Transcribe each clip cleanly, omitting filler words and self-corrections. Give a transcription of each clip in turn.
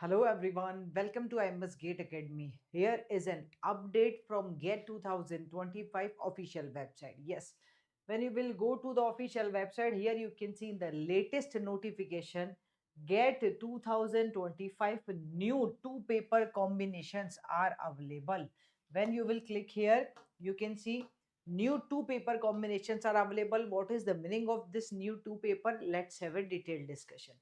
Hello everyone, welcome to IMS Gate Academy. Here is an update from GATE 2025 official website. Yes, when you will go to the official website, here you can see the latest notification. GATE 2025 new two paper combinations are available. When you will click here, you can see new two paper combinations are available. What is the meaning of this new two paper? Let's have a detailed discussion.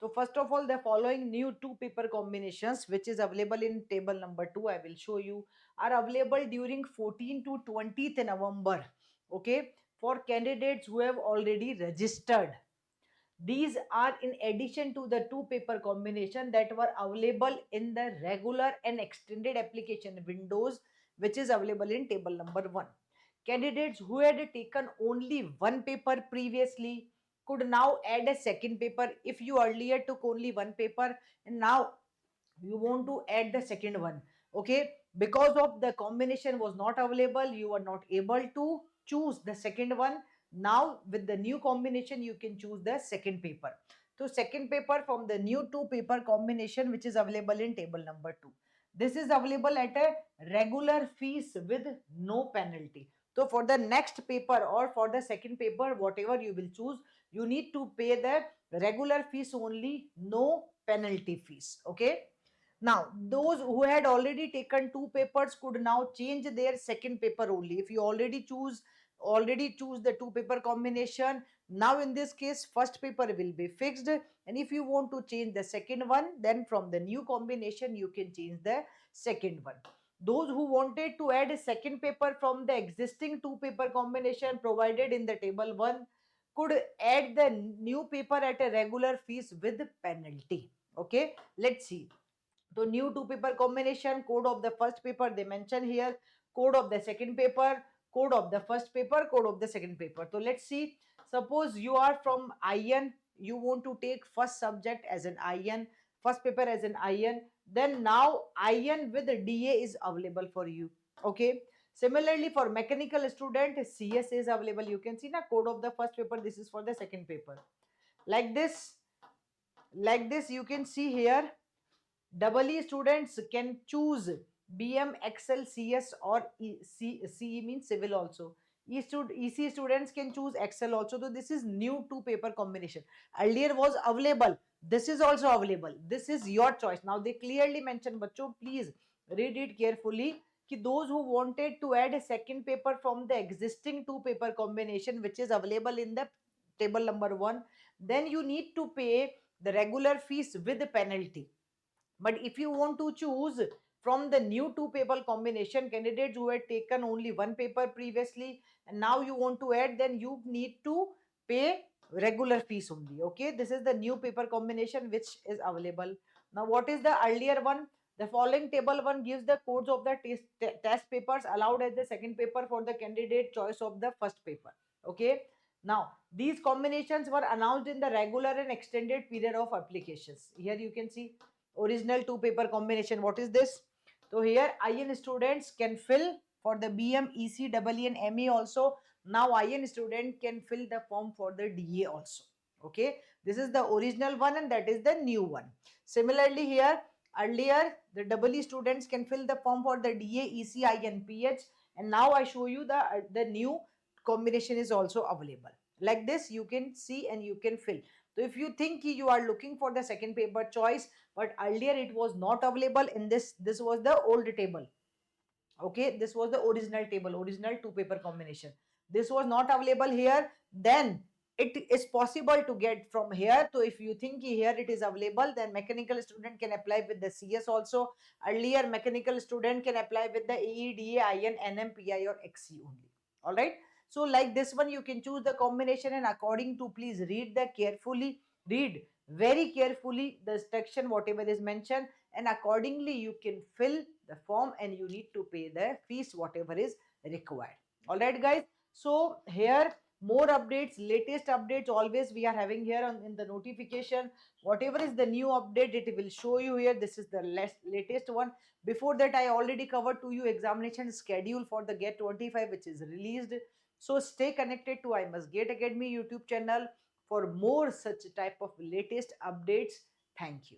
So first of all, the following new two paper combinations which is available in table number 2, I will show you, are available during 14 to 20th November. Okay, for candidates who have already registered. These are in addition to the two paper combination that were available in the regular and extended application windows, which is available in table number 1. Candidates who had taken only one paper previously could now add a second paper. If you earlier took only one paper and now you want to add the second one, okay, because of the combination was not available, you are not able to choose the second one. Now with the new combination you can choose the second paper. So second paper from the new two paper combination which is available in table number 2, this is available at a regular fees with no penalty. So for the next paper or for the second paper, whatever you will choose, you need to pay the regular fees only, no penalty fees. Okay, now those who had already taken two papers could now change their second paper only. If you already choose the two paper combination, now in this case first paper will be fixed, and if you want to change the second one, then from the new combination you can change the second one. Those who wanted to add a second paper from the existing two paper combination provided in the table 1 could add the new paper at a regular fees with penalty. Okay, let's see. So new two paper combination, code of the first paper they mention here, code of the second paper, code of the first paper, code of the second paper. So let's see. Suppose you are from IN, you want to take first subject as an IN, first paper as an IN, then now IN with DA is available for you. Okay. Similarly, for mechanical student, CS is available. You can see the code of the first paper. This is for the second paper. Like this, you can see here. EE students can choose BM, Excel, CS or CE means civil also. EC students can choose Excel also. So this is new two paper combination. Earlier was available. This is also available. This is your choice. Now they clearly mention, bachcho, please read it carefully. Ki those who wanted to add a second paper from the existing two paper combination which is available in the table number 1, then you need to pay the regular fees with penalty. But if you want to choose from the new two paper combination, candidates who had taken only one paper previously and now you want to add, then you need to pay regular fees only. Okay, this is the new paper combination which is available. Now what is the earlier one? The following table 1 gives the codes of the test papers allowed as the second paper for the candidate choice of the first paper. Okay, now these combinations were announced in the regular and extended period of applications. Here you can see original two paper combination. What is this? So here IN students can fill for the BM, EC, EE and ME also. Now IN student can fill the form for the DA also. Okay, this is the original one and that is the new one. Similarly here, earlier the EE students can fill the form for the DA, EC, IN, PH, and now I show you the new combination is also available. Like this you can see and you can fill. So if you think you are looking for the second paper choice, but earlier it was not available in this was the old table. Okay, this was the original table, original two paper combination. This was not available here, then it is possible to get from here. So if you think here it is available, then mechanical student can apply with the CS also. Earlier mechanical student can apply with the AEDA, IN, NMPI or XC only. All right, so like this one you can choose the combination, and according to, please read the carefully, read very carefully the instruction whatever is mentioned, and accordingly you can fill the form and you need to pay the fees whatever is required. All right guys, so here more updates, latest updates always we are having here in the notification. Whatever is the new update it will show you here. This is the latest one. Before that I already covered to you examination schedule for the GATE 25 which is released. So stay connected to I Must Gate Academy YouTube channel for more such type of latest updates. Thank you.